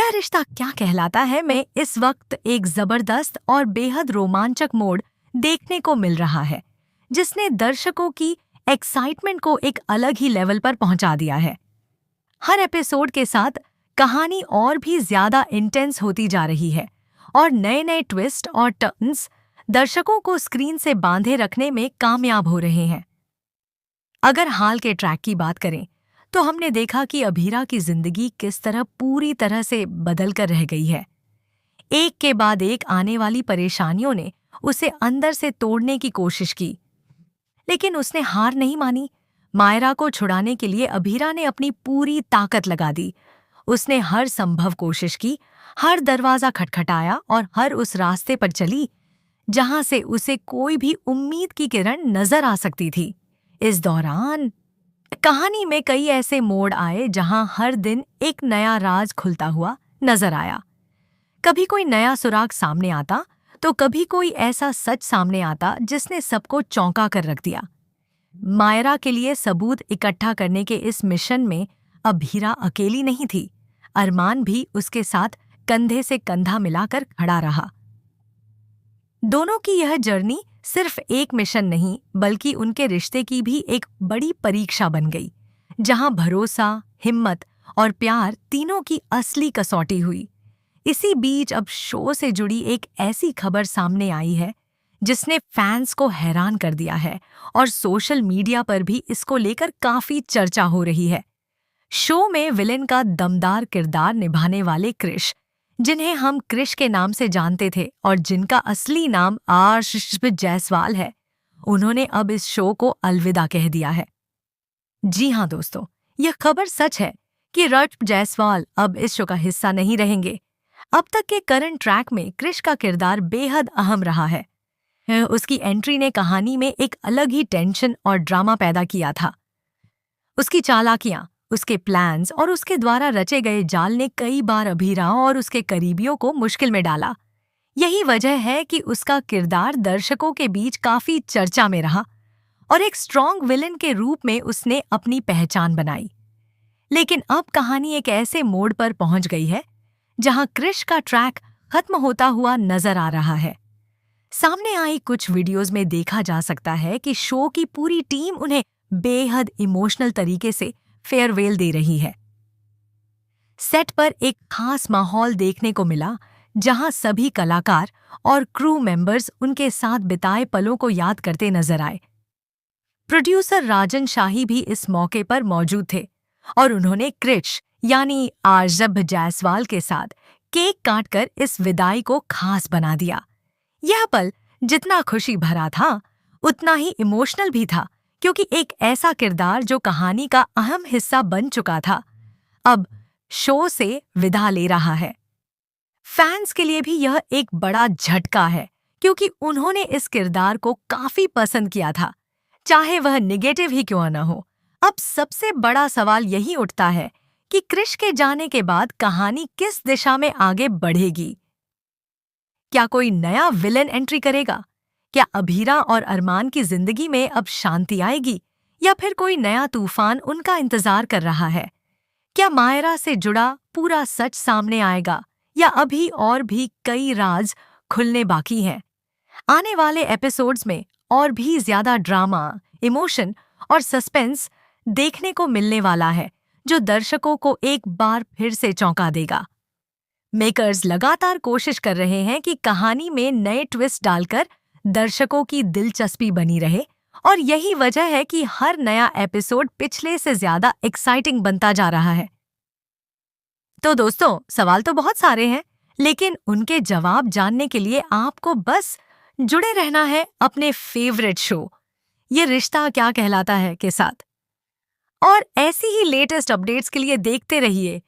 यह रिश्ता क्या कहलाता है में इस वक्त एक जबरदस्त और बेहद रोमांचक मोड़ देखने को मिल रहा है, जिसने दर्शकों की एक्साइटमेंट को एक अलग ही लेवल पर पहुंचा दिया है। हर एपिसोड के साथ कहानी और भी ज्यादा इंटेंस होती जा रही है और नए नए ट्विस्ट और टर्न्स दर्शकों को स्क्रीन से बांधे रखने में कामयाब हो रहे हैं। अगर हाल के ट्रैक की बात करें तो हमने देखा कि अभीरा की जिंदगी किस तरह पूरी तरह से बदल कर रह गई है। एक के बाद एक आने वाली परेशानियों ने उसे अंदर से तोड़ने की कोशिश की, लेकिन उसने हार नहीं मानी। मायरा को छुड़ाने के लिए अभीरा ने अपनी पूरी ताकत लगा दी। उसने हर संभव कोशिश की, हर दरवाजा खटखटाया और हर उस रास्ते पर चली जहां से उसे कोई भी उम्मीद की किरण नजर आ सकती थी। इस दौरान कहानी में कई ऐसे मोड़ आए जहां हर दिन एक नया राज खुलता हुआ नजर आया। कभी कोई नया सुराग सामने आता तो कभी कोई ऐसा सच सामने आता जिसने सबको चौंका कर रख दिया। मायरा के लिए सबूत इकट्ठा करने के इस मिशन में अभीरा अकेली नहीं थी। अरमान भी उसके साथ कंधे से कंधा मिलाकर खड़ा रहा। दोनों की यह जर्नी सिर्फ एक मिशन नहीं बल्कि उनके रिश्ते की भी एक बड़ी परीक्षा बन गई, जहां भरोसा, हिम्मत और प्यार तीनों की असली कसौटी हुई। इसी बीच अब शो से जुड़ी एक ऐसी खबर सामने आई है जिसने फैंस को हैरान कर दिया है और सोशल मीडिया पर भी इसको लेकर काफी चर्चा हो रही है। शो में विलेन का दमदार किरदार निभाने वाले क्रिश, जिन्हें हम क्रिश के नाम से जानते थे और जिनका असली नाम आर्श जायसवाल है, उन्होंने अब इस शो को अलविदा कह दिया है। जी हाँ दोस्तों, यह खबर सच है कि आर्श जायसवाल अब इस शो का हिस्सा नहीं रहेंगे। अब तक के करंट ट्रैक में क्रिश का किरदार बेहद अहम रहा है। उसकी एंट्री ने कहानी में एक अलग ही टेंशन और ड्रामा पैदा किया था। उसकी चालाकियां, उसके प्लान्स और उसके द्वारा रचे गए जाल ने कई बार अभीरा और उसके करीबियों को मुश्किल में डाला। यही वजह है कि उसका किरदार दर्शकों के बीच काफी चर्चा में रहा और एक स्ट्रॉन्ग विलेन के रूप में उसने अपनी पहचान बनाई। लेकिन अब कहानी एक ऐसे मोड़ पर पहुंच गई है जहां क्रिश का ट्रैक खत्म होता हुआ नजर आ रहा है। सामने आई कुछ वीडियोस में देखा जा सकता है कि शो की पूरी टीम उन्हें बेहद इमोशनल तरीके से फेयरवेल दे रही है। सेट पर एक खास माहौल देखने को मिला जहां सभी कलाकार और क्रू मेंबर्स उनके साथ बिताए पलों को याद करते नजर आए। प्रोड्यूसर राजन शाही भी इस मौके पर मौजूद थे और उन्होंने क्रिश यानी आर्श जायसवाल के साथ केक काटकर इस विदाई को खास बना दिया। यह पल जितना खुशी भरा था उतना ही इमोशनल भी था, क्योंकि एक ऐसा किरदार जो कहानी का अहम हिस्सा बन चुका था अब शो से विदा ले रहा है। फैंस के लिए भी यह एक बड़ा झटका है, क्योंकि उन्होंने इस किरदार को काफी पसंद किया था, चाहे वह निगेटिव ही क्यों न हो। अब सबसे बड़ा सवाल यही उठता है कि क्रिश के जाने के बाद कहानी किस दिशा में आगे बढ़ेगी। क्या कोई नया विलेन एंट्री करेगा? क्या अभीरा और अरमान की जिंदगी में अब शांति आएगी या फिर कोई नया तूफान उनका इंतजार कर रहा है? क्या मायरा से जुड़ा पूरा सच सामने आएगा या अभी और भी कई राज खुलने बाकी हैं? आने वाले एपिसोड्स में और भी ज्यादा ड्रामा, इमोशन और सस्पेंस देखने को मिलने वाला है, जो दर्शकों को एक बार फिर से चौंका देगा। मेकर्स लगातार कोशिश कर रहे हैं कि कहानी में नए ट्विस्ट डालकर दर्शकों की दिलचस्पी बनी रहे और यही वजह है कि हर नया एपिसोड पिछले से ज्यादा एक्साइटिंग बनता जा रहा है। तो दोस्तों, सवाल तो बहुत सारे हैं, लेकिन उनके जवाब जानने के लिए आपको बस जुड़े रहना है अपने फेवरेट शो ये रिश्ता क्या कहलाता है के साथ। और ऐसी ही लेटेस्ट अपडेट्स के लिए देखते रहिए